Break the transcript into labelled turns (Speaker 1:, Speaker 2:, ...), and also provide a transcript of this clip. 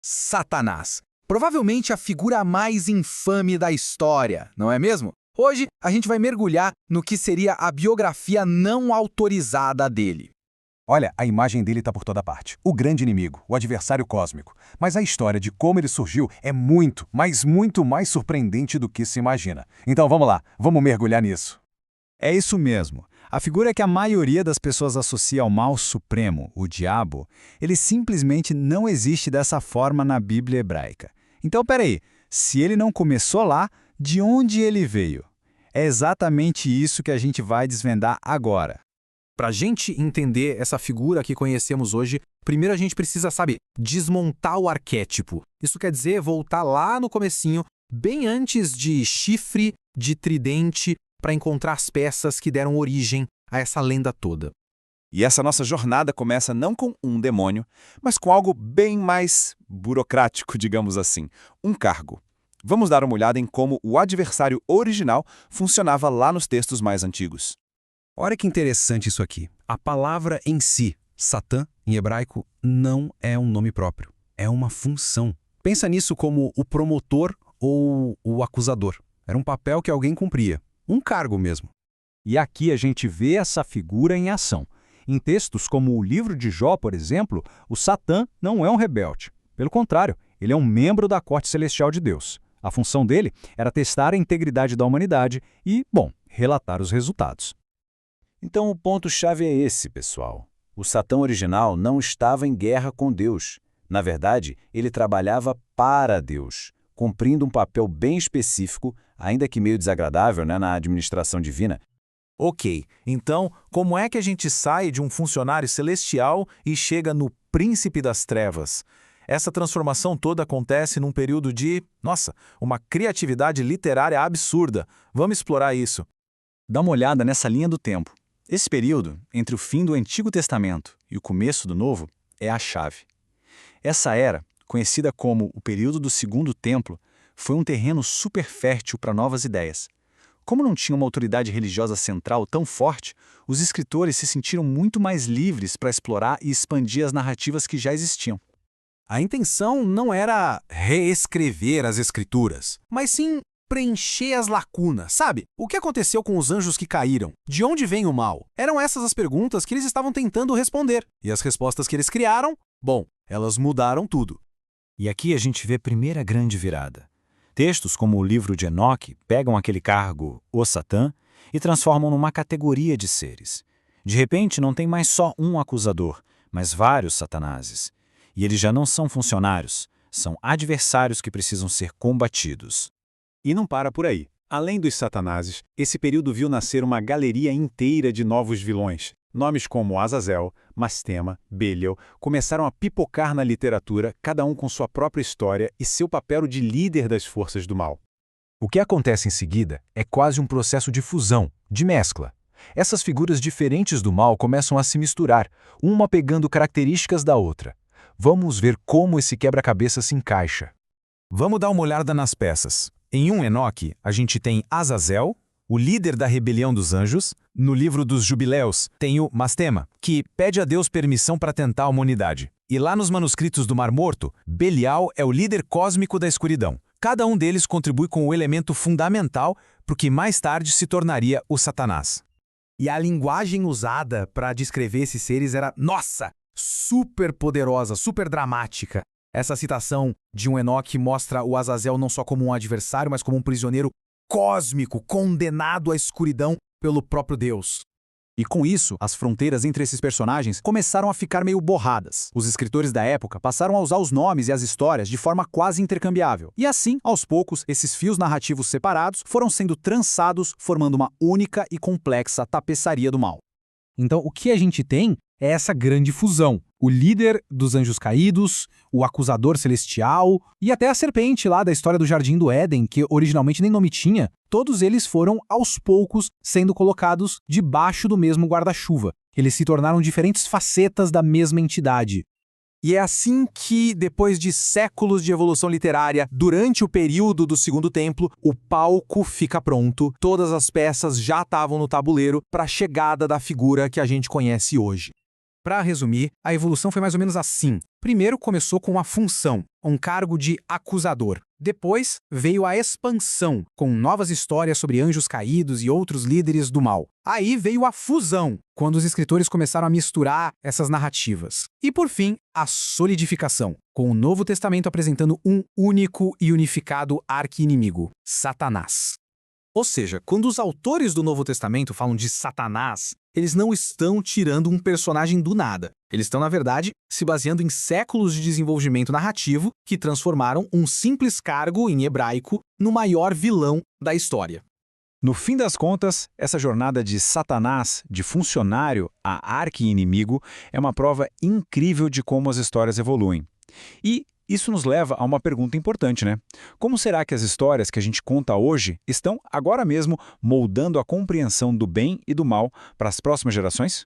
Speaker 1: Satanás. Provavelmente a figura mais infame da história, não é mesmo? Hoje, a gente vai mergulhar no que seria a biografia não autorizada dele.
Speaker 2: Olha, a imagem dele está por toda parte. O grande inimigo, o adversário cósmico. Mas a história de como ele surgiu é muito, mas muito mais surpreendente do que se imagina. Então vamos lá, vamos mergulhar nisso.
Speaker 3: É isso mesmo. A figura que a maioria das pessoas associa ao mal supremo, o diabo, ele simplesmente não existe dessa forma na Bíblia hebraica. Então, peraí, se ele não começou lá, de onde ele veio? É exatamente isso que a gente vai desvendar agora.
Speaker 4: Para a gente entender essa figura que conhecemos hoje, primeiro a gente precisa, desmontar o arquétipo. Isso quer dizer voltar lá no comecinho, bem antes de chifre, de tridente, para encontrar as peças que deram origem a essa lenda toda.
Speaker 5: E essa nossa jornada começa não com um demônio, mas com algo bem mais burocrático, digamos assim, um cargo. Vamos dar uma olhada em como o adversário original funcionava lá nos textos mais antigos.
Speaker 2: Olha que interessante isso aqui. A palavra em si, Satã, em hebraico, não é um nome próprio. É uma função. Pensa nisso como o promotor ou o acusador. Era um papel que alguém cumpria. Um cargo mesmo.
Speaker 3: E aqui a gente vê essa figura em ação. Em textos como o livro de Jó, por exemplo, o Satã não é um rebelde. Pelo contrário, ele é um membro da corte celestial de Deus. A função dele era testar a integridade da humanidade e, relatar os resultados.
Speaker 6: Então o ponto-chave é esse, pessoal. O Satã original não estava em guerra com Deus. Na verdade, ele trabalhava para Deus, cumprindo um papel bem específico, ainda que meio desagradável, na administração divina.
Speaker 4: Ok, então como é que a gente sai de um funcionário celestial e chega no príncipe das trevas? Essa transformação toda acontece num período de, uma criatividade literária absurda. Vamos explorar isso.
Speaker 3: Dá uma olhada nessa linha do tempo. Esse período, entre o fim do Antigo Testamento e o começo do Novo, é a chave. Essa era, conhecida como o período do Segundo Templo, foi um terreno super fértil para novas ideias. Como não tinha uma autoridade religiosa central tão forte, os escritores se sentiram muito mais livres para explorar e expandir as narrativas que já existiam.
Speaker 4: A intenção não era reescrever as escrituras, mas sim preencher as lacunas, O que aconteceu com os anjos que caíram? De onde vem o mal? Eram essas as perguntas que eles estavam tentando responder. E as respostas que eles criaram? Elas mudaram tudo.
Speaker 3: E aqui a gente vê a primeira grande virada. Textos como o livro de Enoque pegam aquele cargo, o Satã, e transformam numa categoria de seres. De repente, não tem mais só um acusador, mas vários satanases. E eles já não são funcionários, são adversários que precisam ser combatidos.
Speaker 7: E não para por aí. Além dos satanases, esse período viu nascer uma galeria inteira de novos vilões. Nomes como Azazel, Mastema, Belial começaram a pipocar na literatura, cada um com sua própria história e seu papel de líder das forças do mal.
Speaker 2: O que acontece em seguida é quase um processo de fusão, de mescla. Essas figuras diferentes do mal começam a se misturar, uma pegando características da outra. Vamos ver como esse quebra-cabeça se encaixa.
Speaker 1: Vamos dar uma olhada nas peças. Em Enoque, a gente tem Azazel, o líder da rebelião dos anjos. No livro dos Jubileus, tem o Mastema, que pede a Deus permissão para tentar a humanidade. E lá nos manuscritos do Mar Morto, Belial é o líder cósmico da escuridão. Cada um deles contribui com o elemento fundamental para o que mais tarde se tornaria o Satanás. E a linguagem usada para descrever esses seres era, super poderosa, super dramática. Essa citação de Enoque mostra o Azazel não só como um adversário, mas como um prisioneiro cósmico, condenado à escuridão pelo próprio Deus.
Speaker 3: E com isso, as fronteiras entre esses personagens começaram a ficar meio borradas. Os escritores da época passaram a usar os nomes e as histórias de forma quase intercambiável. E assim, aos poucos, esses fios narrativos separados foram sendo trançados, formando uma única e complexa tapeçaria do mal.
Speaker 1: Então, o que a gente tem é essa grande fusão. O líder dos anjos caídos, o acusador celestial e até a serpente lá da história do Jardim do Éden, que originalmente nem nome tinha, todos eles foram, aos poucos, sendo colocados debaixo do mesmo guarda-chuva. Eles se tornaram diferentes facetas da mesma entidade. E é assim que, depois de séculos de evolução literária, durante o período do Segundo Templo, o palco fica pronto, todas as peças já estavam no tabuleiro para a chegada da figura que a gente conhece hoje. Para resumir, a evolução foi mais ou menos assim.
Speaker 4: Primeiro começou com a função, um cargo de acusador. Depois veio a expansão, com novas histórias sobre anjos caídos e outros líderes do mal. Aí veio a fusão, quando os escritores começaram a misturar essas narrativas. E por fim, a solidificação, com o Novo Testamento apresentando um único e unificado arqui-inimigo, Satanás. Ou seja, quando os autores do Novo Testamento falam de Satanás, eles não estão tirando um personagem do nada. Eles estão, na verdade, se baseando em séculos de desenvolvimento narrativo que transformaram um simples cargo em hebraico no maior vilão da história.
Speaker 7: No fim das contas, essa jornada de Satanás, de funcionário a arqui-inimigo, é uma prova incrível de como as histórias evoluem. E isso nos leva a uma pergunta importante, né? Como será que as histórias que a gente conta hoje estão, agora mesmo, moldando a compreensão do bem e do mal para as próximas gerações?